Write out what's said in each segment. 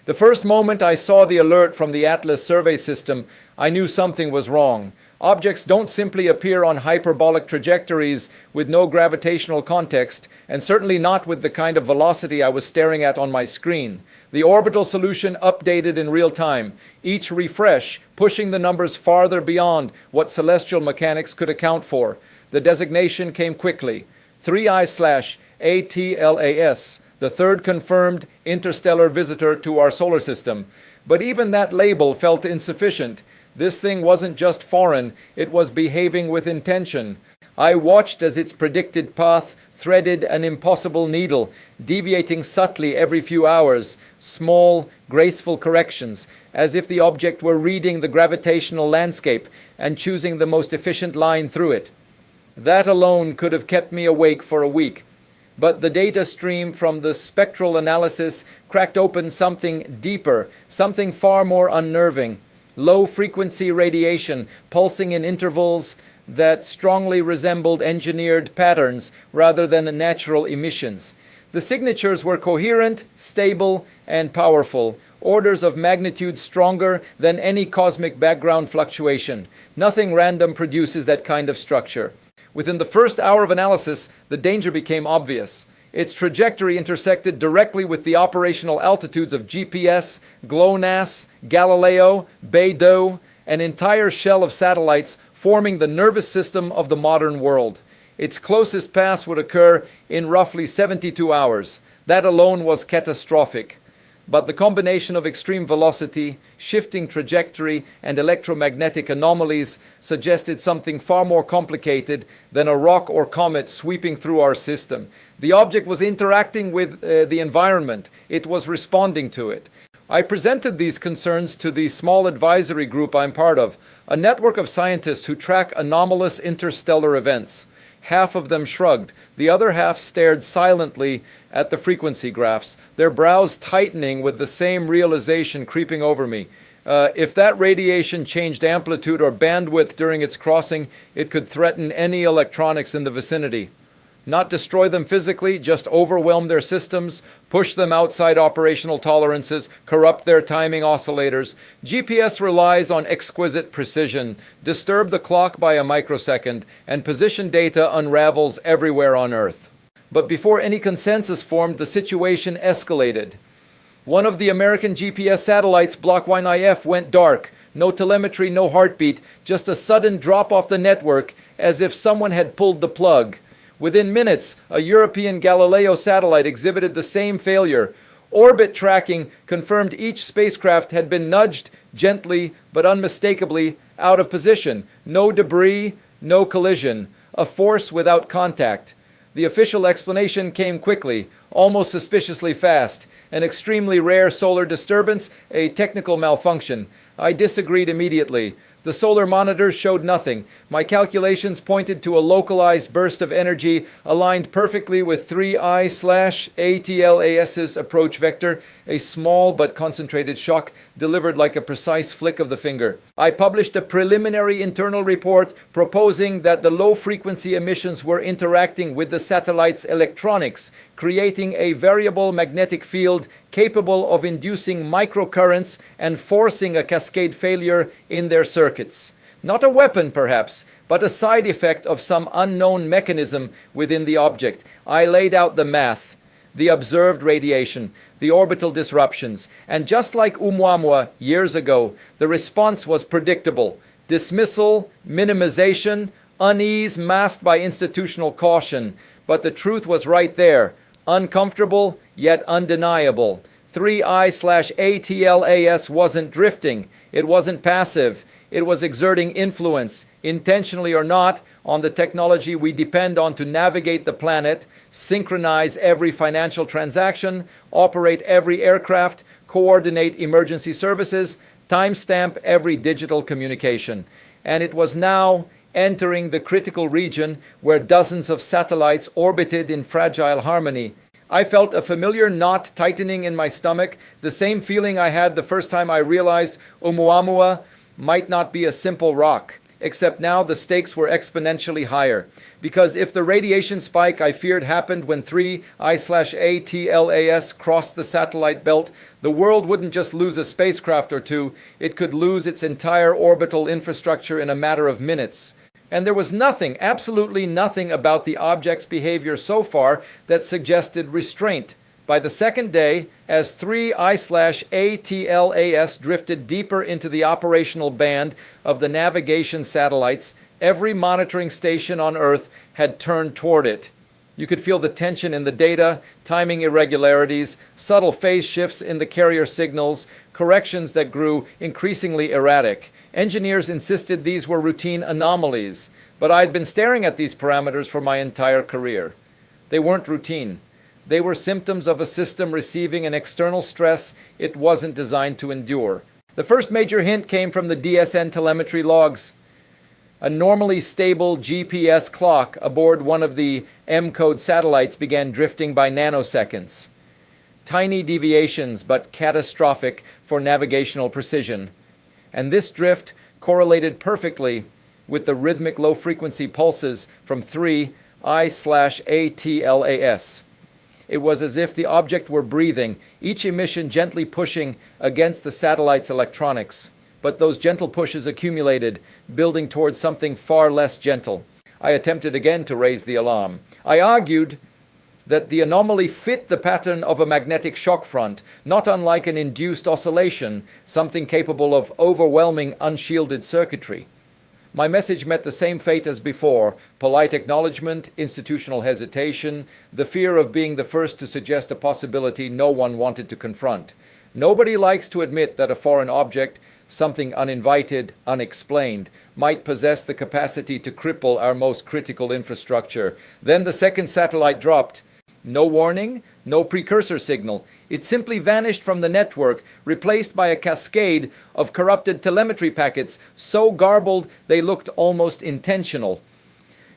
The first moment I saw the alert from the Atlas survey system, I knew something was wrong. Objects don't simply appear on hyperbolic trajectories with no gravitational context, and certainly not with the kind of velocity I was staring at on my screen. The orbital solution updated in real time, each refresh pushing the numbers farther beyond what celestial mechanics could account for. The designation came quickly. 3I/ATLAS, the third confirmed interstellar visitor to our solar system. But even that label felt insufficient. This thing wasn't just foreign, it was behaving with intention. I watched as its predicted path threaded an impossible needle, deviating subtly every few hours, small, graceful corrections, as if the object were reading the gravitational landscape and choosing the most efficient line through it. That alone could have kept me awake for a week. But the data stream from the spectral analysis cracked open something deeper, something far more unnerving. Low-frequency radiation pulsing in intervals that strongly resembled engineered patterns rather than natural emissions. The signatures were coherent, stable, and powerful, orders of magnitude stronger than any cosmic background fluctuation. Nothing random produces that kind of structure. Within the first hour of analysis, the danger became obvious. Its trajectory intersected directly with the operational altitudes of GPS, GLONASS, Galileo, Beidou, an entire shell of satellites forming the nervous system of the modern world. Its closest pass would occur in roughly 72 hours. That alone was catastrophic. But the combination of extreme velocity, shifting trajectory, and electromagnetic anomalies suggested something far more complicated than a rock or comet sweeping through our system. The object was interacting with the environment. It was responding to it. I presented these concerns to the small advisory group I'm part of, a network of scientists who track anomalous interstellar events. Half of them shrugged. The other half stared silently at the frequency graphs, their brows tightening with the same realization creeping over me. If that radiation changed amplitude or bandwidth during its crossing, it could threaten any electronics in the vicinity. Not destroy them physically, just overwhelm their systems, push them outside operational tolerances, corrupt their timing oscillators. GPS relies on exquisite precision. Disturb the clock by a microsecond, and position data unravels everywhere on Earth. But before any consensus formed, the situation escalated. One of the American GPS satellites, Block 1IF, went dark. No telemetry, no heartbeat, just a sudden drop off the network, as if someone had pulled the plug. Within minutes, a European Galileo satellite exhibited the same failure. Orbit tracking confirmed each spacecraft had been nudged gently but unmistakably out of position. No debris, no collision. A force without contact. The official explanation came quickly, almost suspiciously fast. An extremely rare solar disturbance, a technical malfunction. I disagreed immediately. The solar monitors showed nothing. My calculations pointed to a localized burst of energy aligned perfectly with 3I/ATLAS's approach vector, a small but concentrated shock delivered like a precise flick of the finger. I published a preliminary internal report proposing that the low-frequency emissions were interacting with the satellite's electronics, creating a variable magnetic field capable of inducing microcurrents and forcing a cascade failure in their circuits. Not a weapon, perhaps, but a side effect of some unknown mechanism within the object. I laid out the math, the observed radiation, the orbital disruptions, and just like Oumuamua years ago, the response was predictable. Dismissal, minimization, unease masked by institutional caution. But the truth was right there. Uncomfortable, yet undeniable. 3I/ATLAS wasn't drifting. It wasn't passive. It was exerting influence, intentionally or not, on the technology we depend on to navigate the planet, synchronize every financial transaction, operate every aircraft, coordinate emergency services, timestamp every digital communication. And it was now entering the critical region where dozens of satellites orbited in fragile harmony. I felt a familiar knot tightening in my stomach, the same feeling I had the first time I realized Oumuamua might not be a simple rock. except now the stakes were exponentially higher. Because if the radiation spike I feared happened when 3I/ATLAS crossed the satellite belt, the world wouldn't just lose a spacecraft or two, it could lose its entire orbital infrastructure in a matter of minutes. And there was nothing, absolutely nothing about the object's behavior so far that suggested restraint. By the second day, as 3I/ATLAS drifted deeper into the operational band of the navigation satellites, every monitoring station on Earth had turned toward it. You could feel the tension in the data, timing irregularities, subtle phase shifts in the carrier signals, corrections that grew increasingly erratic. Engineers insisted these were routine anomalies, but I'd been staring at these parameters for my entire career. They weren't routine. They were symptoms of a system receiving an external stress it wasn't designed to endure. The first major hint came from the DSN telemetry logs. A normally stable GPS clock aboard one of the M-code satellites began drifting by nanoseconds. Tiny deviations, but catastrophic for navigational precision. And this drift correlated perfectly with the rhythmic low-frequency pulses from 3I/ATLAS. It was as if the object were breathing, each emission gently pushing against the satellite's electronics. But those gentle pushes accumulated, building towards something far less gentle. I attempted again to raise the alarm. I argued that the anomaly fit the pattern of a magnetic shock front, not unlike an induced oscillation, something capable of overwhelming unshielded circuitry. My message met the same fate as before: polite acknowledgement, institutional hesitation, the fear of being the first to suggest a possibility no one wanted to confront. Nobody likes to admit that a foreign object, something uninvited, unexplained, might possess the capacity to cripple our most critical infrastructure. Then the second satellite dropped. No warning, no precursor signal. It simply vanished from the network, replaced by a cascade of corrupted telemetry packets, so garbled they looked almost intentional.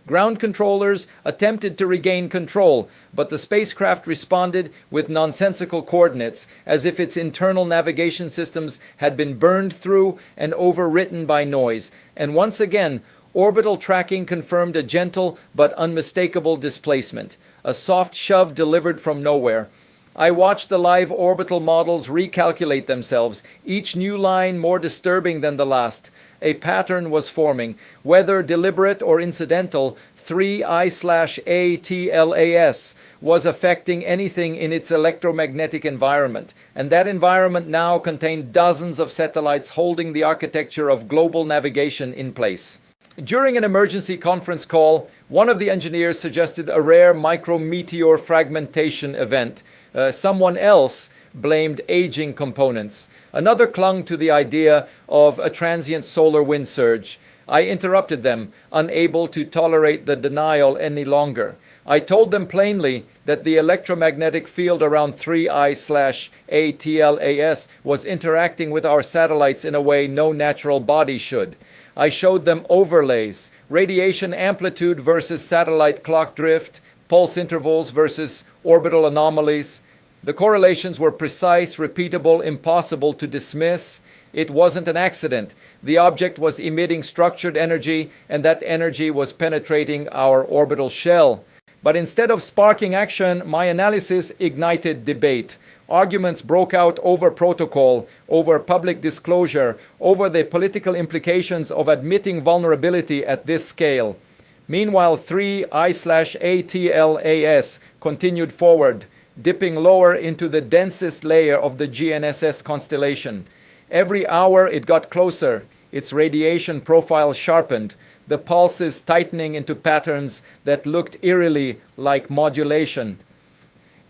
Ground controllers attempted to regain control, but the spacecraft responded with nonsensical coordinates, as if its internal navigation systems had been burned through and overwritten by noise. And once again, orbital tracking confirmed a gentle but unmistakable displacement, a soft shove delivered from nowhere. I watched the live orbital models recalculate themselves, each new line more disturbing than the last. A pattern was forming. Whether deliberate or incidental, 3I/ATLAS was affecting anything in its electromagnetic environment, and that environment now contained dozens of satellites holding the architecture of global navigation in place. During an emergency conference call, one of the engineers suggested a rare micrometeor fragmentation event. Someone else blamed aging components. Another clung to the idea of a transient solar wind surge. I interrupted them, unable to tolerate the denial any longer. I told them plainly that the electromagnetic field around 3I/ATLAS was interacting with our satellites in a way no natural body should. I showed them overlays, radiation amplitude versus satellite clock drift, pulse intervals versus orbital anomalies. The correlations were precise, repeatable, impossible to dismiss. It wasn't an accident. The object was emitting structured energy, and that energy was penetrating our orbital shell. But instead of sparking action, my analysis ignited debate. Arguments broke out over protocol, over public disclosure, over the political implications of admitting vulnerability at this scale. Meanwhile, 3I/ATLAS continued forward, dipping lower into the densest layer of the GNSS constellation. Every hour it got closer, its radiation profile sharpened, the pulses tightening into patterns that looked eerily like modulation.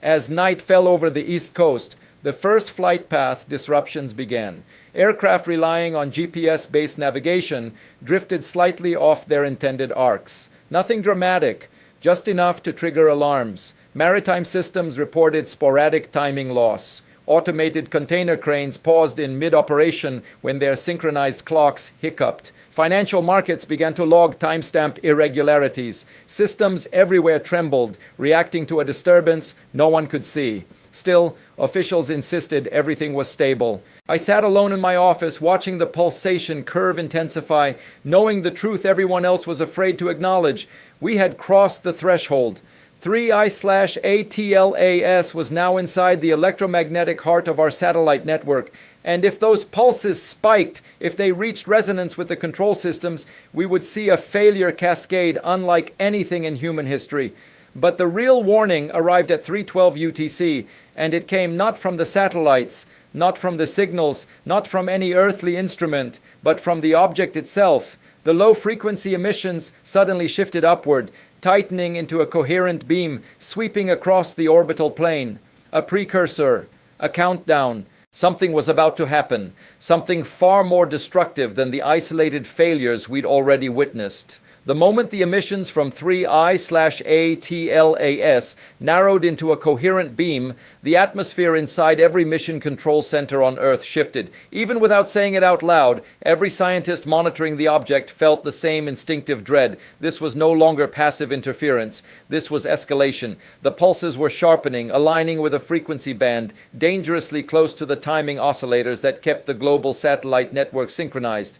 As night fell over the East Coast, the first flight path disruptions began. Aircraft relying on GPS-based navigation drifted slightly off their intended arcs. Nothing dramatic, just enough to trigger alarms. Maritime systems reported sporadic timing loss. Automated container cranes paused in mid-operation when their synchronized clocks hiccuped. Financial markets began to log timestamp irregularities. Systems everywhere trembled, reacting to a disturbance no one could see. Still, officials insisted everything was stable. I sat alone in my office watching the pulsation curve intensify, knowing the truth everyone else was afraid to acknowledge. We had crossed the threshold. 3I/ATLAS was now inside the electromagnetic heart of our satellite network, and if those pulses spiked, if they reached resonance with the control systems, we would see a failure cascade unlike anything in human history. But the real warning arrived at 3:12 UTC, and it came not from the satellites, not from the signals, not from any earthly instrument, but from the object itself. The low-frequency emissions suddenly shifted upward, tightening into a coherent beam, sweeping across the orbital plane. A precursor, a countdown. Something was about to happen, something far more destructive than the isolated failures we'd already witnessed. The moment the emissions from 3I/ATLAS narrowed into a coherent beam, the atmosphere inside every mission control center on Earth shifted. Even without saying it out loud, every scientist monitoring the object felt the same instinctive dread. This was no longer passive interference. This was escalation. The pulses were sharpening, aligning with a frequency band, dangerously close to the timing oscillators that kept the global satellite network synchronized.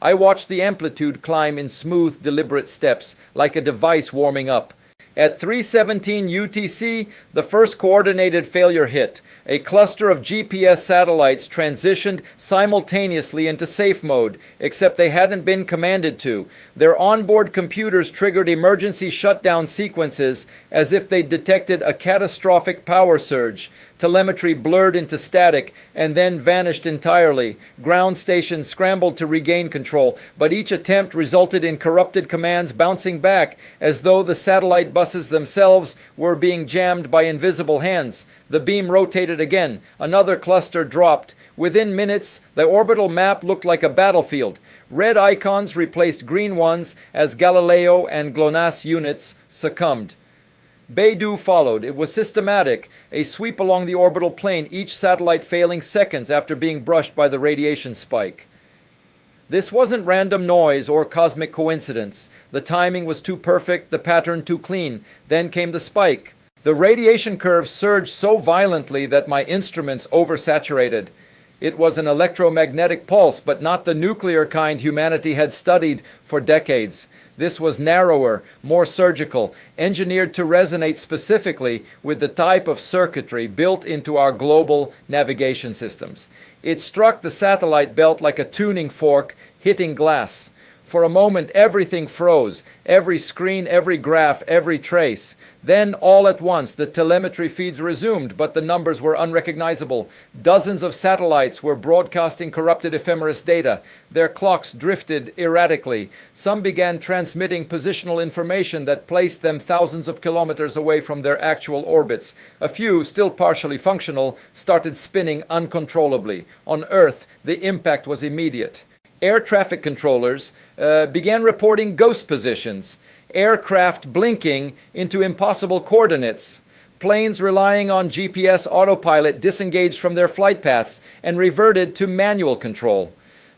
I watched the amplitude climb in smooth, deliberate steps, like a device warming up. At 3:17 UTC, the first coordinated failure hit. A cluster of GPS satellites transitioned simultaneously into safe mode, except they hadn't been commanded to. Their onboard computers triggered emergency shutdown sequences as if they detected a catastrophic power surge. Telemetry blurred into static and then vanished entirely. Ground stations scrambled to regain control, but each attempt resulted in corrupted commands bouncing back as though the satellite buses themselves were being jammed by invisible hands. The beam rotated again. Another cluster dropped. Within minutes, the orbital map looked like a battlefield. Red icons replaced green ones as Galileo and GLONASS units succumbed. Beidou followed. It was systematic, a sweep along the orbital plane, each satellite failing seconds after being brushed by the radiation spike. This wasn't random noise or cosmic coincidence. The timing was too perfect, the pattern too clean. Then came the spike. The radiation curve surged so violently that my instruments oversaturated. It was an electromagnetic pulse, but not the nuclear kind humanity had studied for decades. This was narrower, more surgical, engineered to resonate specifically with the type of circuitry built into our global navigation systems. It struck the satellite belt like a tuning fork hitting glass. For a moment, everything froze, every screen, every graph, every trace. Then, all at once, the telemetry feeds resumed, but the numbers were unrecognizable. Dozens of satellites were broadcasting corrupted ephemeris data. Their clocks drifted erratically. Some began transmitting positional information that placed them thousands of kilometers away from their actual orbits. A few, still partially functional, started spinning uncontrollably. On Earth, the impact was immediate. Air traffic controllers began reporting ghost positions, aircraft blinking into impossible coordinates, planes relying on GPS autopilot disengaged from their flight paths and reverted to manual control.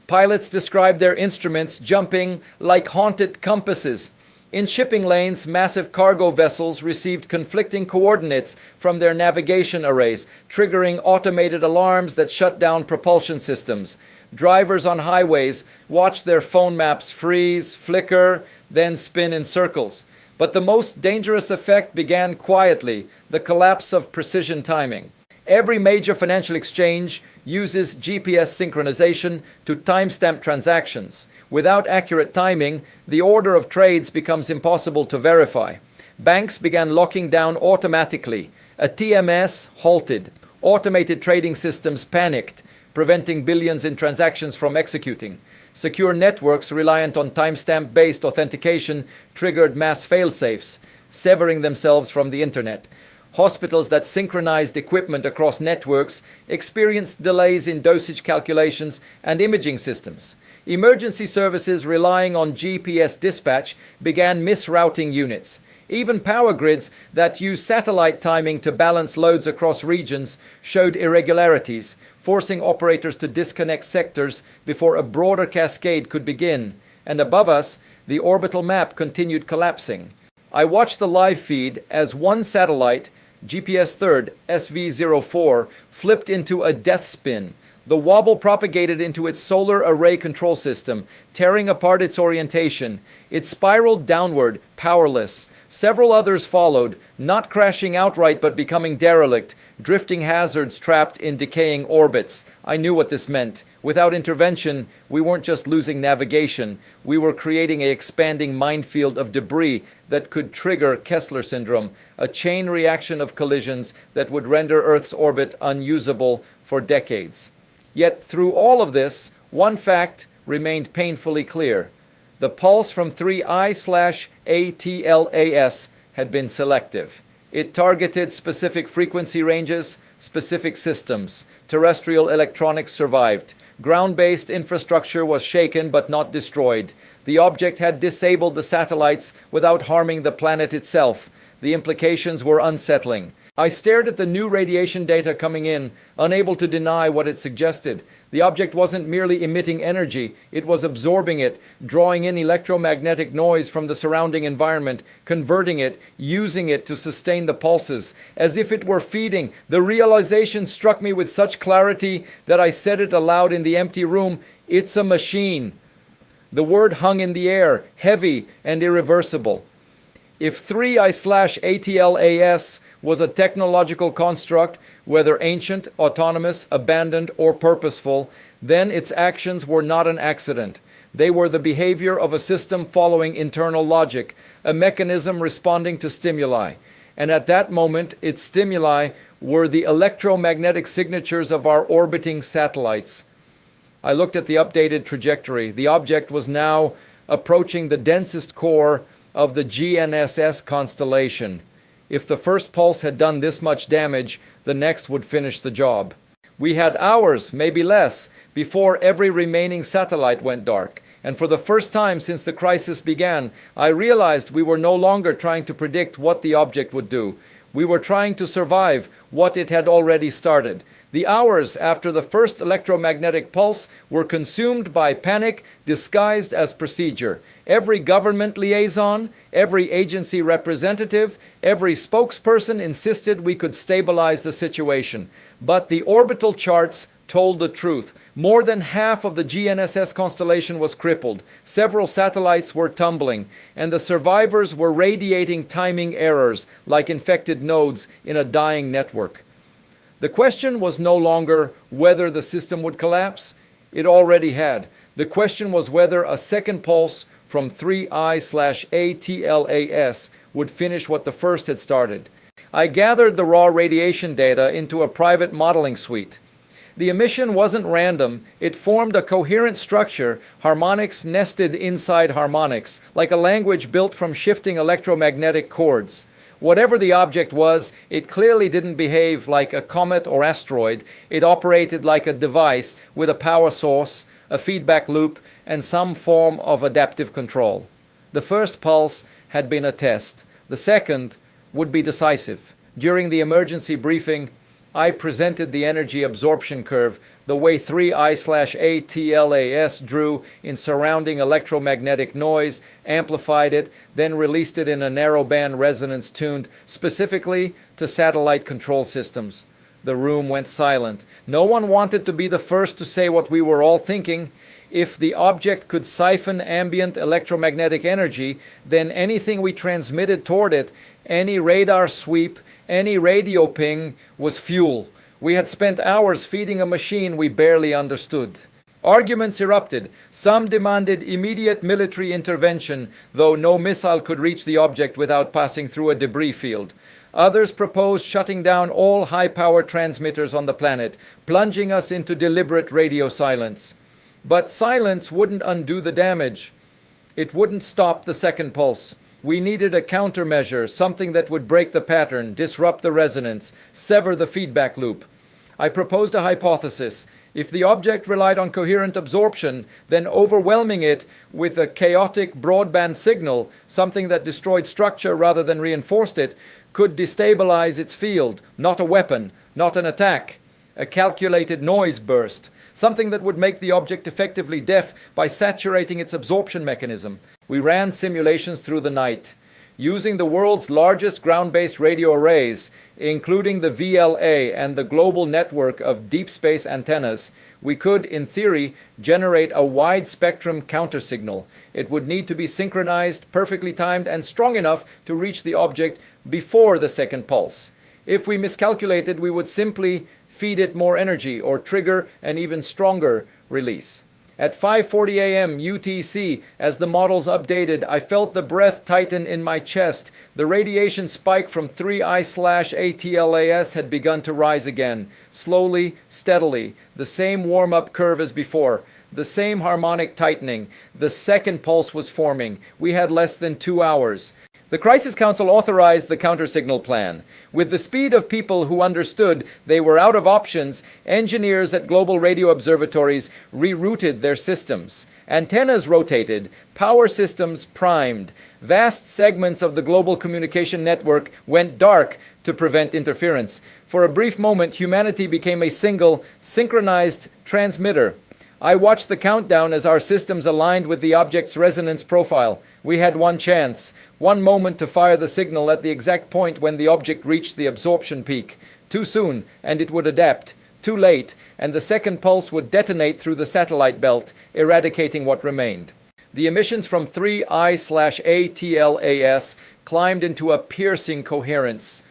Pilots described their instruments jumping like haunted compasses. In shipping lanes, massive cargo vessels received conflicting coordinates from their navigation arrays, triggering automated alarms that shut down propulsion systems. Drivers on highways watched their phone maps freeze, flicker, then spin in circles. But the most dangerous effect began quietly, the collapse of precision timing. Every major financial exchange uses GPS synchronization to timestamp transactions. Without accurate timing, the order of trades becomes impossible to verify. Banks began locking down automatically. A TMS halted. Automated trading systems panicked, preventing billions in transactions from executing. Secure networks reliant on timestamp-based authentication triggered mass fail-safes, severing themselves from the internet. Hospitals that synchronized equipment across networks experienced delays in dosage calculations and imaging systems. Emergency services relying on GPS dispatch began misrouting units. Even power grids that use satellite timing to balance loads across regions showed irregularities, forcing operators to disconnect sectors before a broader cascade could begin. And above us, the orbital map continued collapsing. I watched the live feed as one satellite, GPS third, SV04, flipped into a death spin. The wobble propagated into its solar array control system, tearing apart its orientation. It spiraled downward, powerless. Several others followed, not crashing outright but becoming derelict, drifting hazards trapped in decaying orbits. I knew what this meant. Without intervention, we weren't just losing navigation. We were creating an expanding minefield of debris that could trigger Kessler syndrome, a chain reaction of collisions that would render Earth's orbit unusable for decades. Yet through all of this, one fact remained painfully clear. The pulse from 3I/ATLAS had been selective. It targeted specific frequency ranges, specific systems. Terrestrial electronics survived. Ground-based infrastructure was shaken but not destroyed. The object had disabled the satellites without harming the planet itself. The implications were unsettling. I stared at the new radiation data coming in, unable to deny what it suggested. The object wasn't merely emitting energy, it was absorbing it, drawing in electromagnetic noise from the surrounding environment, converting it, using it to sustain the pulses, as if it were feeding. The realization struck me with such clarity that I said it aloud in the empty room, "It's a machine." The word hung in the air, heavy and irreversible. If 3I/ATLAS was a technological construct, whether ancient, autonomous, abandoned, or purposeful, then its actions were not an accident. They were the behavior of a system following internal logic, a mechanism responding to stimuli. And at that moment, its stimuli were the electromagnetic signatures of our orbiting satellites. I looked at the updated trajectory. The object was now approaching the densest core of the GNSS constellation. If the first pulse had done this much damage, the next would finish the job. We had hours, maybe less, before every remaining satellite went dark. And for the first time since the crisis began, I realized we were no longer trying to predict what the object would do. We were trying to survive what it had already started. The hours after the first electromagnetic pulse were consumed by panic disguised as procedure. Every government liaison, every agency representative, every spokesperson insisted we could stabilize the situation. But the orbital charts told the truth. More than half of the GNSS constellation was crippled. Several satellites were tumbling, and the survivors were radiating timing errors like infected nodes in a dying network. The question was no longer whether the system would collapse. It already had. The question was whether a second pulse from 3I/ATLAS would finish what the first had started. I gathered the raw radiation data into a private modeling suite. The emission wasn't random. It formed a coherent structure, harmonics nested inside harmonics, like a language built from shifting electromagnetic chords. Whatever the object was, it clearly didn't behave like a comet or asteroid. It operated like a device with a power source, a feedback loop, and some form of adaptive control. The first pulse had been a test. The second would be decisive. During the emergency briefing, I presented the energy absorption curve, the way 3I/ATLAS drew in surrounding electromagnetic noise, amplified it, then released it in a narrowband resonance tuned specifically to satellite control systems. The room went silent. No one wanted to be the first to say what we were all thinking. If the object could siphon ambient electromagnetic energy, then anything we transmitted toward it, any radar sweep, any radio ping, was fuel. We had spent hours feeding a machine we barely understood. Arguments erupted. Some demanded immediate military intervention, though no missile could reach the object without passing through a debris field. Others proposed shutting down all high-power transmitters on the planet, plunging us into deliberate radio silence. But silence wouldn't undo the damage. It wouldn't stop the second pulse. We needed a countermeasure, something that would break the pattern, disrupt the resonance, sever the feedback loop. I proposed a hypothesis. If the object relied on coherent absorption, then overwhelming it with a chaotic broadband signal, something that destroyed structure rather than reinforced it, could destabilize its field. Not a weapon, not an attack, a calculated noise burst, something that would make the object effectively deaf by saturating its absorption mechanism. We ran simulations through the night. Using the world's largest ground-based radio arrays, including the VLA and the global network of deep space antennas, we could, in theory, generate a wide-spectrum countersignal. It would need to be synchronized, perfectly timed, and strong enough to reach the object before the second pulse. If we miscalculated, we would simply feed it more energy or trigger an even stronger release. At 5:40 a.m. UTC, as the models updated, I felt the breath tighten in my chest. The radiation spike from 3I/ATLAS had begun to rise again, slowly, steadily, the same warm-up curve as before, the same harmonic tightening. The second pulse was forming. We had less than 2 hours. The Crisis Council authorized the countersignal plan. With the speed of people who understood they were out of options, engineers at global radio observatories rerouted their systems. Antennas rotated, power systems primed. Vast segments of the global communication network went dark to prevent interference. For a brief moment, humanity became a single, synchronized transmitter. I watched the countdown as our systems aligned with the object's resonance profile. We had one chance, one moment to fire the signal at the exact point when the object reached the absorption peak. Too soon, and it would adapt. Too late, and the second pulse would detonate through the satellite belt, eradicating what remained. The emissions from 3I/ATLAS climbed into a piercing coherence.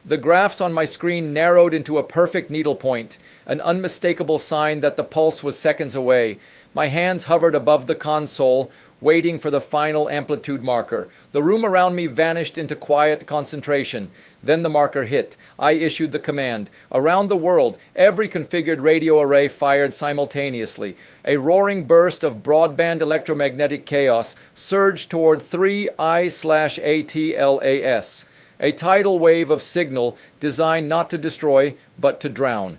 The graphs on my screen narrowed into a perfect needlepoint, an unmistakable sign that the pulse was seconds away. My hands hovered above the console, waiting for the final amplitude marker. The room around me vanished into quiet concentration. Then the marker hit. I issued the command. Around the world, every configured radio array fired simultaneously. A roaring burst of broadband electromagnetic chaos surged toward 3I/ATLAS. A tidal wave of signal designed not to destroy, but to drown.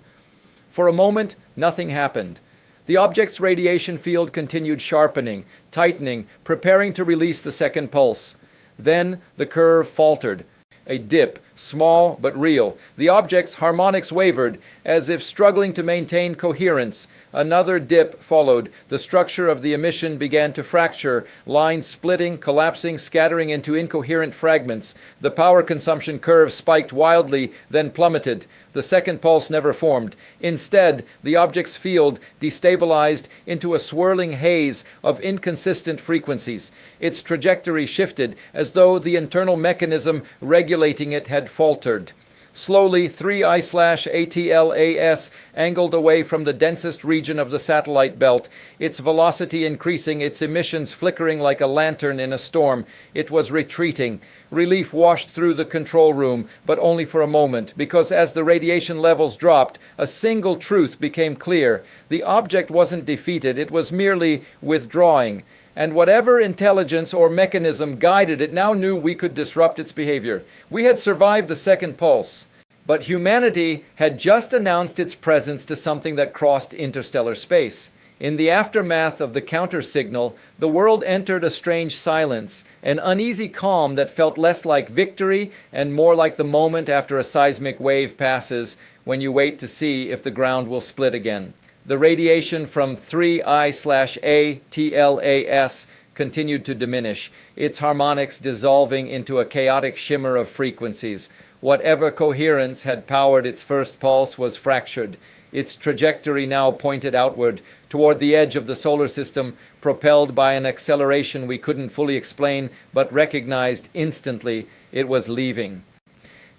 For a moment, nothing happened. The object's radiation field continued sharpening, tightening, preparing to release the second pulse. Then the curve faltered. A dip, small but real. The object's harmonics wavered, as if struggling to maintain coherence. Another dip followed. The structure of the emission began to fracture, lines splitting, collapsing, scattering into incoherent fragments. The power consumption curve spiked wildly, then plummeted. The second pulse never formed. Instead, the object's field destabilized into a swirling haze of inconsistent frequencies. Its trajectory shifted, as though the internal mechanism regulating it had faltered. Slowly, 3I/ATLAS angled away from the densest region of the satellite belt, its velocity increasing, its emissions flickering like a lantern in a storm. It was retreating. Relief washed through the control room, but only for a moment, because as the radiation levels dropped, a single truth became clear. The object wasn't defeated, it was merely withdrawing. And whatever intelligence or mechanism guided it now knew we could disrupt its behavior. We had survived the second pulse, but humanity had just announced its presence to something that crossed interstellar space. In the aftermath of the counter-signal, the world entered a strange silence, an uneasy calm that felt less like victory and more like the moment after a seismic wave passes when you wait to see if the ground will split again. The radiation from 3I/ATLAS continued to diminish, its harmonics dissolving into a chaotic shimmer of frequencies. Whatever coherence had powered its first pulse was fractured. Its trajectory now pointed outward, toward the edge of the solar system, propelled by an acceleration we couldn't fully explain, but recognized instantly it was leaving.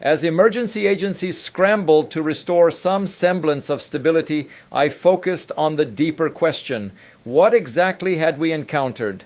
As emergency agencies scrambled to restore some semblance of stability, I focused on the deeper question: what exactly had we encountered?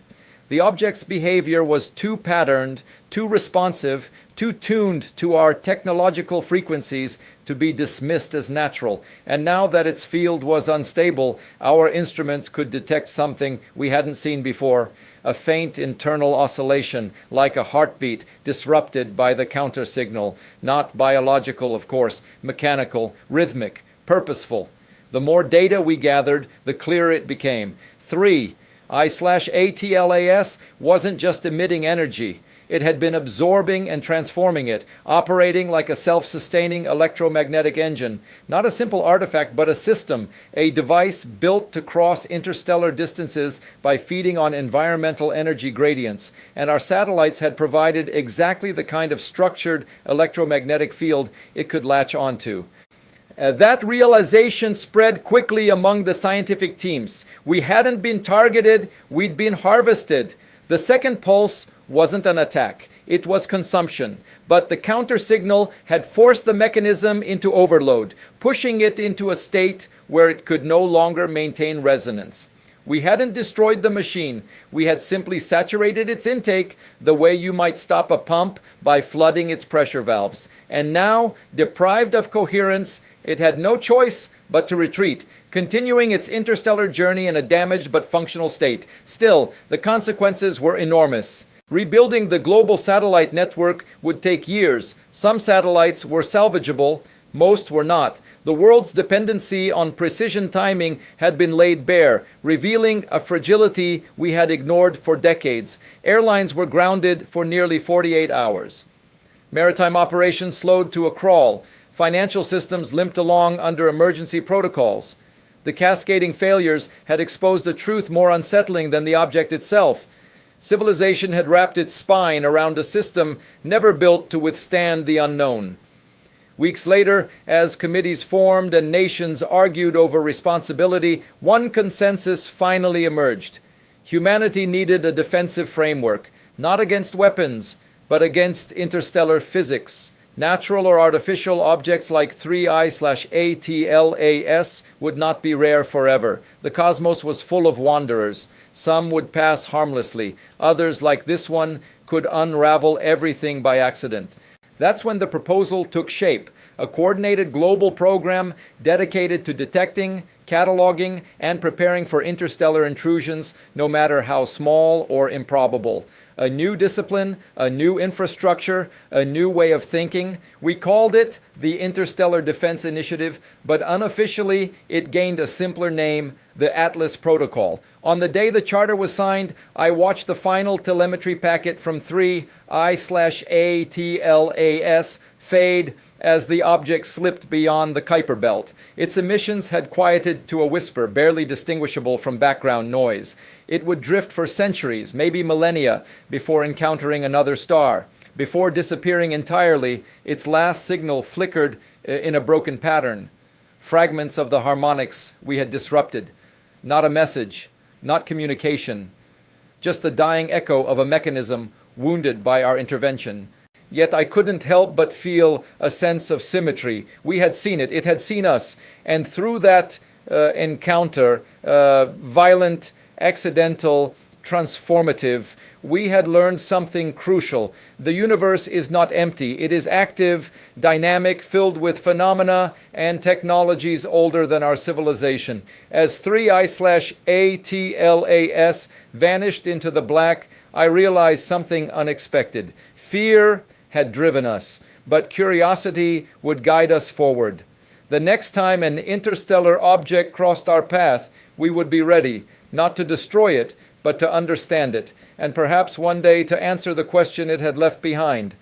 The object's behavior was too patterned, too responsive, too tuned to our technological frequencies to be dismissed as natural. And now that its field was unstable, our instruments could detect something we hadn't seen before. A faint internal oscillation, like a heartbeat, disrupted by the counter-signal. Not biological, of course, mechanical, rhythmic, purposeful. The more data we gathered, the clearer it became. 3I/ATLAS wasn't just emitting energy. It had been absorbing and transforming it, operating like a self-sustaining electromagnetic engine. Not a simple artifact, but a system, a device built to cross interstellar distances by feeding on environmental energy gradients. And our satellites had provided exactly the kind of structured electromagnetic field it could latch onto. That realization spread quickly among the scientific teams. We hadn't been targeted, we'd been harvested. The second pulse wasn't an attack, it was consumption. But the counter signal had forced the mechanism into overload, pushing it into a state where it could no longer maintain resonance. We hadn't destroyed the machine, we had simply saturated its intake the way you might stop a pump by flooding its pressure valves. And now, deprived of coherence, it had no choice but to retreat, continuing its interstellar journey in a damaged but functional state. Still, the consequences were enormous. Rebuilding the global satellite network would take years. Some satellites were salvageable, most were not. The world's dependency on precision timing had been laid bare, revealing a fragility we had ignored for decades. Airlines were grounded for nearly 48 hours. Maritime operations slowed to a crawl. Financial systems limped along under emergency protocols. The cascading failures had exposed a truth more unsettling than the object itself. Civilization had wrapped its spine around a system never built to withstand the unknown. Weeks later, as committees formed and nations argued over responsibility, one consensus finally emerged. Humanity needed a defensive framework, not against weapons, but against interstellar physics. Natural or artificial objects like 3I/ATLAS would not be rare forever. The cosmos was full of wanderers. Some would pass harmlessly. Others, like this one, could unravel everything by accident. That's when the proposal took shape, a coordinated global program dedicated to detecting, cataloging, and preparing for interstellar intrusions, no matter how small or improbable. A new discipline, a new infrastructure, a new way of thinking. We called it the Interstellar Defense Initiative, but unofficially it gained a simpler name, the Atlas Protocol. On the day the charter was signed, I watched the final telemetry packet from 3I/ATLAS fade as the object slipped beyond the Kuiper belt. Its emissions had quieted to a whisper, barely distinguishable from background noise. It would drift for centuries, maybe millennia, before encountering another star. Before disappearing entirely, its last signal flickered in a broken pattern. Fragments of the harmonics we had disrupted. Not a message, not communication. Just the dying echo of a mechanism wounded by our intervention. Yet I couldn't help but feel a sense of symmetry. We had seen it, it had seen us. And through that encounter, violent, accidental, transformative, we had learned something crucial. The universe is not empty. It is active, dynamic, filled with phenomena and technologies older than our civilization. As 3I/ATLAS vanished into the black, I realized something unexpected. Fear had driven us, but curiosity would guide us forward. The next time an interstellar object crossed our path, we would be ready, not to destroy it, but to understand it, and perhaps one day to answer the question it had left behind.